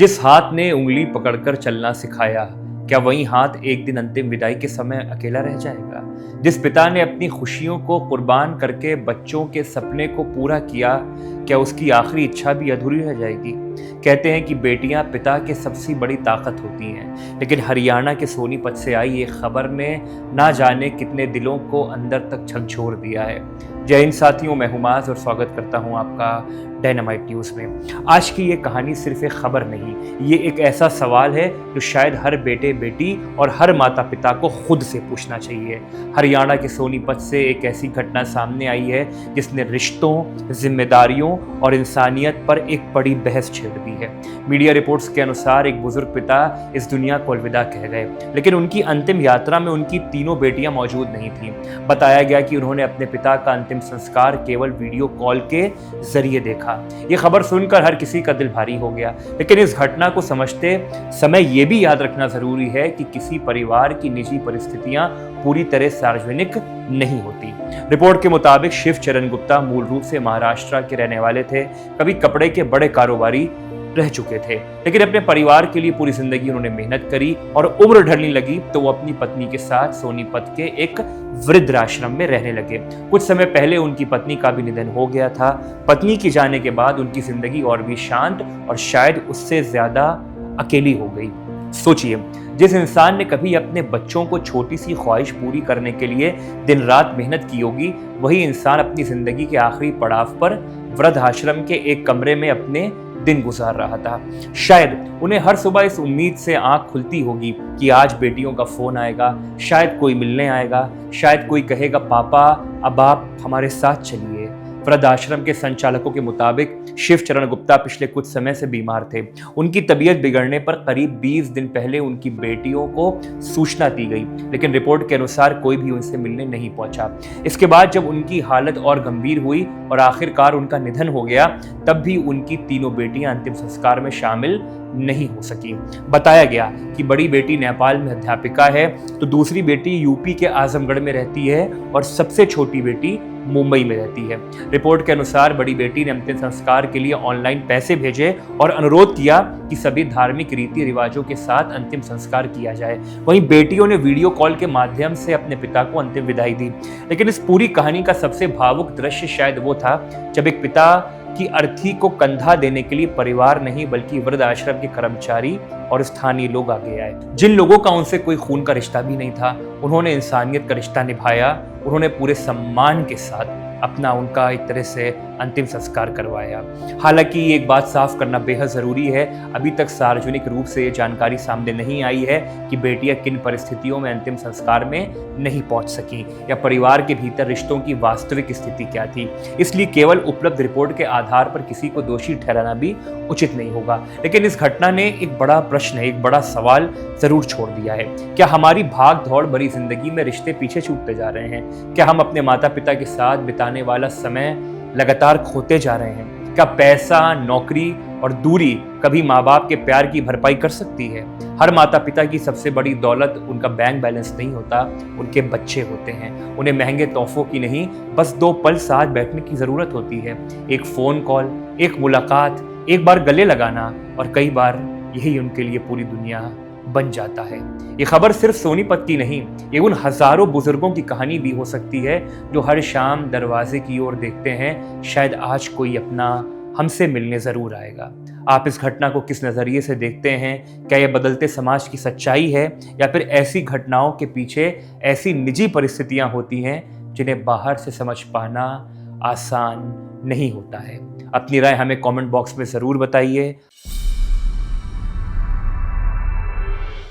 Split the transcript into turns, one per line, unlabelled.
जिस हाथ ने उंगली पकड़कर चलना सिखाया, क्या वही हाथ एक दिन अंतिम विदाई के समय अकेला रह जाएगा? जिस पिता ने अपनी खुशियों को कुर्बान करके बच्चों के सपने को पूरा किया, क्या उसकी आखिरी इच्छा भी अधूरी रह जाएगी? कहते हैं कि बेटियां पिता के सबसे बड़ी ताकत होती हैं, लेकिन हरियाणा के सोनीपत से आई एक खबर ने ना जाने कितने दिलों को अंदर तक झकझोर दिया है। जय हिंद साथियों, मैं हुमाज और स्वागत करता हूं आपका डायनामाइट न्यूज़ में। आज की ये कहानी सिर्फ एक खबर नहीं, ये एक ऐसा सवाल है जो शायद हर बेटे बेटी और हर माता पिता को खुद से पूछना चाहिए। हरियाणा के सोनीपत से एक ऐसी घटना सामने आई है जिसने रिश्तों, जिम्मेदारियों और इंसानियत पर एक बड़ी बहस छेड़ दी है। मीडिया रिपोर्ट्स के अनुसार एक बुजुर्ग पिता इस दुनिया को अलविदा कह गए, लेकिन उनकी अंतिम यात्रा में उनकी तीनों बेटियां मौजूद नहीं थीं। बताया गया कि उन्होंने अपने पिता का अंतिम संस्कार केवल वीडियो कॉल के जरिए देखा। ये खबर सुनकर हर किसी का दिल भारी हो गया, लेकिन इस घटना को समझते समय ये भी याद रखना जरूरी है कि किसी परिवार की निजी परिस्थितियां पूरी तरह सार्वजनिक नहीं होती। रिपोर्ट के मुताबिक शिव चरण गुप्ता मूल रूप से महाराष्ट्र के रहने वाले थे। कभी कपड़े के बड़े कारोबारी रह चुके थे, लेकिन अपने परिवार के लिए पूरी जिंदगी उन्होंने मेहनत करी और उम्र ढलने लगी तो वो अपनी पत्नी के साथ सोनीपत के एक वृद्धाश्रम में रहने लगे। कुछ समय पहले उनकी पत्नी का भी निधन हो गया था। पत्नी के जाने के बाद उनकी जिंदगी और भी शांत और शायद उससे ज्यादा अकेली हो गई। सोचिए, जिस इंसान ने कभी अपने बच्चों को छोटी सी ख्वाहिश पूरी करने के लिए दिन रात मेहनत की होगी, वही इंसान अपनी जिंदगी के आखिरी पड़ाव पर वृद्धाश्रम के एक कमरे में अपने दिन गुजार रहा था। शायद उन्हें हर सुबह इस उम्मीद से आंख खुलती होगी कि आज बेटियों का फोन आएगा, शायद कोई मिलने आएगा, शायद कोई कहेगा पापा अब आप हमारे साथ चलिए। वृद्धाश्रम के संचालकों के मुताबिक शिव चरण गुप्ता पिछले कुछ समय से बीमार थे। उनकी तबीयत बिगड़ने पर करीब 20 दिन पहले उनकी बेटियों को सूचना दी गई, लेकिन रिपोर्ट के अनुसार कोई भी उनसे मिलने नहीं पहुंचा। इसके बाद जब उनकी हालत और गंभीर हुई और आखिरकार उनका निधन हो गया, तब भी उनकी तीनों बेटियां अंतिम संस्कार में शामिल नहीं हो सकी। बताया गया कि बड़ी बेटी नेपाल में अध्यापिका है, तो दूसरी बेटी यूपी के आजमगढ़ में रहती है और सबसे छोटी बेटी मुंबई में रहती है। रिपोर्ट के अनुसार बड़ी बेटी ने अंतिम संस्कार के लिए ऑनलाइन पैसे भेजे और अनुरोध किया कि सभी धार्मिक रीति रिवाजों के साथ अंतिम संस्कार किया जाए। वहीं बेटियों ने वीडियो कॉल के माध्यम से अपने पिता को अंतिम विदाई दी। लेकिन इस पूरी कहानी का सबसे भावुक दृश्य शायद वो था जब एक पिता की अर्थी को कंधा देने के लिए परिवार नहीं बल्कि वृद्धाश्रम के कर्मचारी और स्थानीय लोग आगे आए। जिन लोगों का उनसे कोई खून का रिश्ता भी नहीं था, उन्होंने इंसानियत का रिश्ता निभाया। उन्होंने पूरे सम्मान के साथ अपना उनका एक तरह से अंतिम संस्कार करवाया। हालांकि एक बात साफ करना बेहद जरूरी है, अभी तक सार्वजनिक रूप से ये जानकारी सामने नहीं आई है कि बेटियां किन परिस्थितियों में अंतिम संस्कार में नहीं पहुंच सकी या परिवार के भीतर रिश्तों की वास्तविक स्थिति क्या थी। इसलिए केवल उपलब्ध रिपोर्ट के आधार पर किसी को दोषी ठहराना भी उचित नहीं होगा। लेकिन इस घटना ने एक बड़ा प्रश्न, एक बड़ा सवाल जरूर छोड़ दिया है। क्या हमारी भाग दौड़ भरी जिंदगी में रिश्ते पीछे छूटते जा रहे हैं? क्या हम अपने माता पिता के साथ बिताने वाला समय लगातार खोते जा रहे हैं? क्या पैसा, नौकरी और दूरी कभी माँ बाप के प्यार की भरपाई कर सकती है? हर माता पिता की सबसे बड़ी दौलत उनका बैंक बैलेंस नहीं होता, उनके बच्चे होते हैं। उन्हें महंगे तोहफों की नहीं, बस 2 पल साथ बैठने की जरूरत होती है। एक फोन कॉल, एक मुलाकात, एक बार गले लगाना, और कई बार यही उनके लिए पूरी दुनिया बन जाता है। ये खबर सिर्फ सोनीपत की नहीं, ये उन हजारों बुजुर्गों की कहानी भी हो सकती है जो हर शाम दरवाजे की ओर देखते हैं, शायद आज कोई अपना हमसे मिलने जरूर आएगा। आप इस घटना को किस नजरिए से देखते हैं? क्या यह बदलते समाज की सच्चाई है या फिर ऐसी घटनाओं के पीछे ऐसी निजी परिस्थितियां होती हैं जिन्हें बाहर से समझ पाना आसान नहीं होता है? अपनी राय हमें कमेंट बॉक्स में जरूर बताइए।